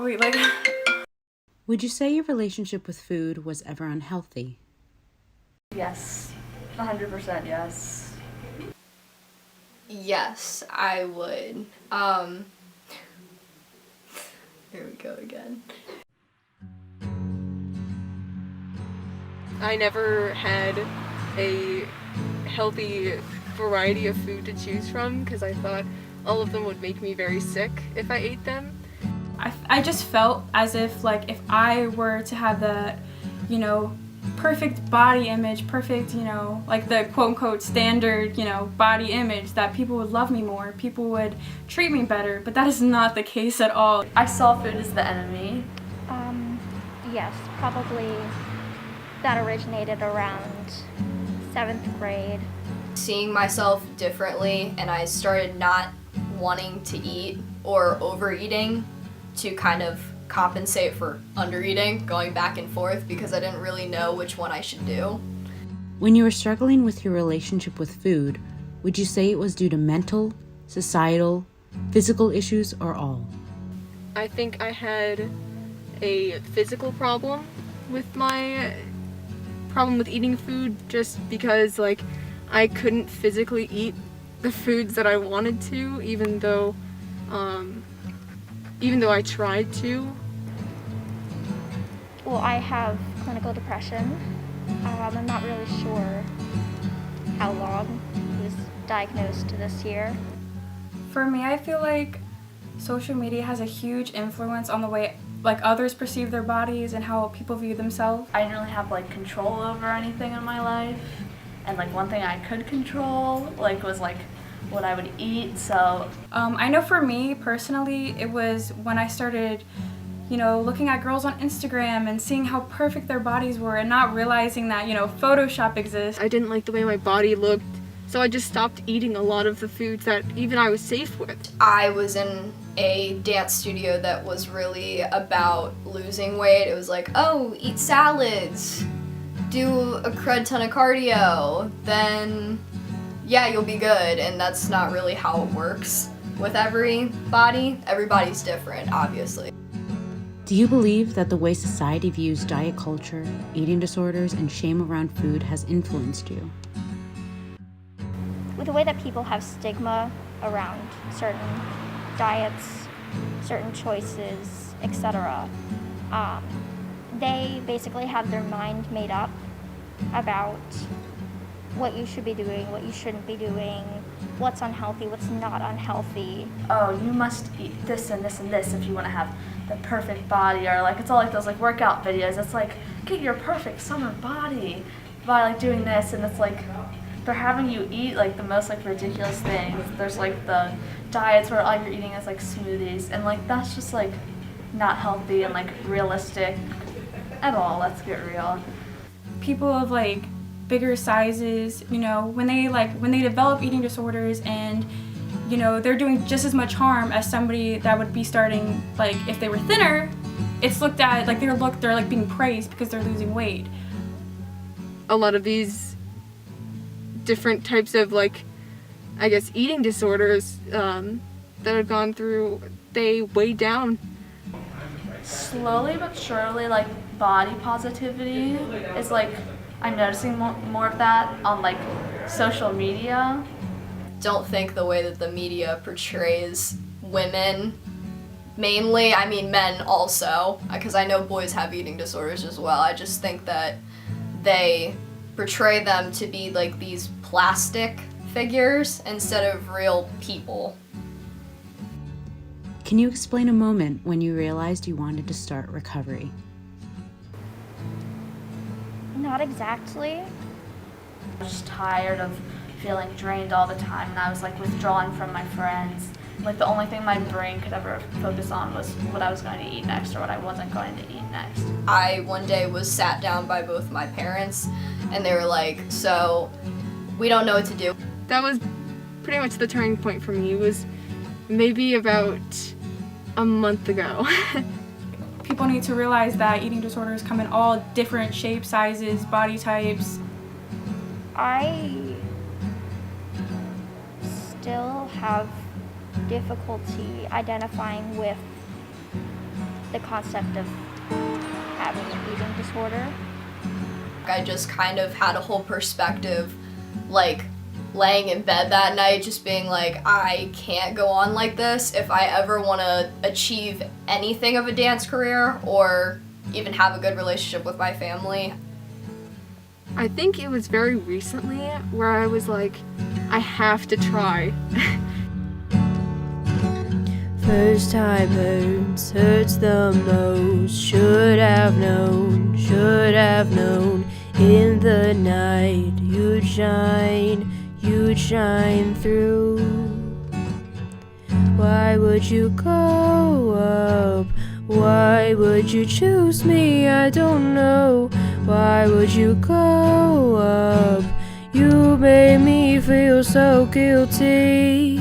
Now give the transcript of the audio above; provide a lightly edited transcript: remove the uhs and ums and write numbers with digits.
wait, like... Would you say your relationship with food was ever unhealthy? Yes. 100% yes. Yes, I would. Here we go again. I never had a healthy variety of food to choose from because I thought all of them would make me very sick if I ate them. I just felt as if, like, if I were to have the, perfect body image, perfect, like the quote-unquote standard, body image, that people would love me more, people would treat me better, but that is not the case at all. I saw food as the enemy. Yes, probably that originated around 7th grade. Seeing myself differently, and I started not wanting to eat or overeating to kind of compensate for undereating, going back and forth because I didn't really know which one I should do. When you were struggling with your relationship with food, would you say it was due to mental, societal, physical issues, or all? I think I had a physical problem with eating food just because, like, I couldn't physically eat the foods that I wanted to, even though I tried to. Well, I have clinical depression. I'm not really sure how long. It was diagnosed this year. For me, I feel like social media has a huge influence on the way, like, others perceive their bodies and how people view themselves. I didn't really have, like, control over anything in my life. And, like, one thing I could control, like, was, like, what I would eat, so... I know for me, personally, it was when I started, looking at girls on Instagram and seeing how perfect their bodies were and not realizing that, Photoshop exists. I didn't like the way my body looked, so I just stopped eating a lot of the foods that even I was safe with. I was in a dance studio that was really about losing weight. It was like, oh, eat salads, do a crud ton of cardio, then yeah, you'll be good. And that's not really how it works with everybody. Everybody's different, obviously. Do you believe that the way society views diet culture, eating disorders, and shame around food has influenced you? With the way that people have stigma around certain diets, certain choices, etc., they basically have their mind made up about what you should be doing, what you shouldn't be doing, what's unhealthy, what's not unhealthy. Oh, you must eat this and this and this if you want to have the perfect body, or like it's all like those like workout videos. It's like, get your perfect summer body by like doing this, and it's like they're having you eat like the most like ridiculous things. There's like the diets where all you're eating is like smoothies, and like that's just like not healthy and like realistic at all. Let's get real. People of like bigger sizes, when they develop eating disorders and they're doing just as much harm as somebody that would be starting, like, if they were thinner, it's looked at like they're like being praised because they're losing weight. A lot of these different types of, like, I guess, eating disorders that I've gone through, they weigh down. Slowly but surely, like, body positivity is like, I'm noticing more of that on like social media. Don't think the way that the media portrays women, mainly, I mean men also, because I know boys have eating disorders as well. I just think that they portray them to be like these plastic figures instead of real people. Can you explain a moment when you realized you wanted to start recovery? Not exactly. I was just tired of feeling drained all the time, and I was like withdrawing from my friends. Like the only thing my brain could ever focus on was what I was going to eat next or what I wasn't going to eat next. I one day was sat down by both my parents, and they were like, so we don't know what to do. That was pretty much the turning point for me. It was maybe about a month ago. People need to realize that eating disorders come in all different shapes, sizes, body types. I still have difficulty identifying with the concept of having an eating disorder. I just kind of had a whole perspective, like laying in bed that night just being like, I can't go on like this if I ever want to achieve anything of a dance career or even have a good relationship with my family. I think it was very recently where I was like, I have to try. First time hurts the most. Should have known in the night you'd shine through. Why would you go up? Why would you choose me? I don't know. Why would you go up? You made me feel so guilty.